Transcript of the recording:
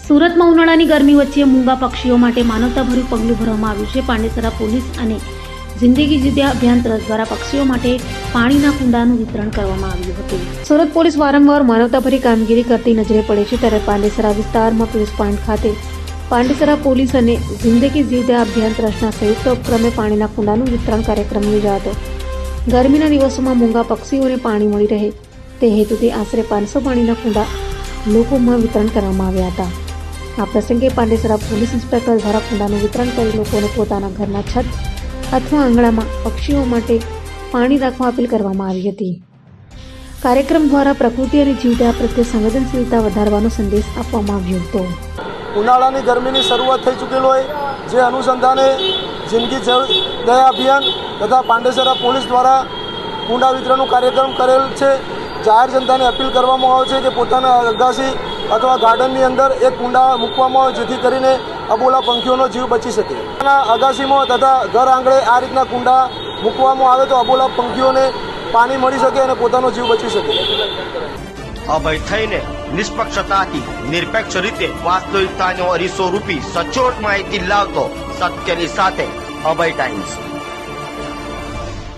સુરતમાં ઉનાળાની ગરમી વચ્ચે મૂંગા પક્ષીઓ માટે માનવતાભર્યું પગલું ભરવામાં આવ્યું છે. પાંડેસરા પોલીસ અને જિંદગી જીત્યા અભિયાન ટ્રસ્ટ દ્વારા પક્ષીઓ માટે પાણીના કુંડાનું વિતરણ કરવામાં આવ્યું હતું. સુરત પોલીસ વારંવાર માનવતાભરી કામગીરી કરતી નજરે પડે છે, ત્યારે પાંડેસરા વિસ્તારમાં પોલીસ પોઈન્ટ ખાતે પાંડેસરા પોલીસ અને જિંદગી જીત્યા અભિયાન ટ્રસ્ટના સંયુક્ત ઉપક્રમે પાણીના કુંડાનું વિતરણ કાર્યક્રમ યોજાયો હતો. ગરમીના દિવસોમાં મૂંગા પક્ષીઓને પાણી મળી રહે તે હેતુથી આશરે 500 પાણીના કુંડા લોકોમાં વિતરણ કરવામાં આવ્યા હતા. આ પ્રસંગે પાંડેસરા પોલીસ ઇન્સ્પેક્ટર દ્વારા કુંડાનું વિતરણ કરી લોકોને પોતાના ઘરના છત અથવા આંગણામાં પક્ષીઓ માટે પાણી રાખવા અપીલ કરવામાં આવી હતી. કાર્યક્રમ દ્વારા પ્રકૃતિ અને જીવદયા પ્રત્યે સંવેદનશીલતા વધારવાનો સંદેશ આપવામાં આવ્યો હતો. ઉનાળાની ગરમીની શરૂઆત થઈ ચૂકેલ હોય, જે અનુસંધાને જિંદગી દયા અભિયાન તથા પાંડેસરા પોલીસ દ્વારા કુંડા વિતરણનું કાર્યક્રમ કરેલ છે. જાહેર જનતાને અપીલ કરવામાં આવે છે કે પોતાના અગાસી અથવા ગાર્ડનની અંદર એક કુંડા મૂકવામાં આવે, જેથી કરીને અબોલા પંખીઓનો જીવ બચી શકે. અગાસીમાં તથા ઘર આંગણે આ રીતના કુંડા મૂકવામાં આવે તો અબોલા પંખીઓને પાણી મળી શકે અને પોતાનો જીવ બચી શકે. અભય થઈને નિષ્પક્ષતાથી નિરપેક્ષ રીતે વાસ્તવિકતાનો અરીસો રૂપી સચોટ માહિતી લાવતો સત્યની સાથે અભય ટાઈમ્સ.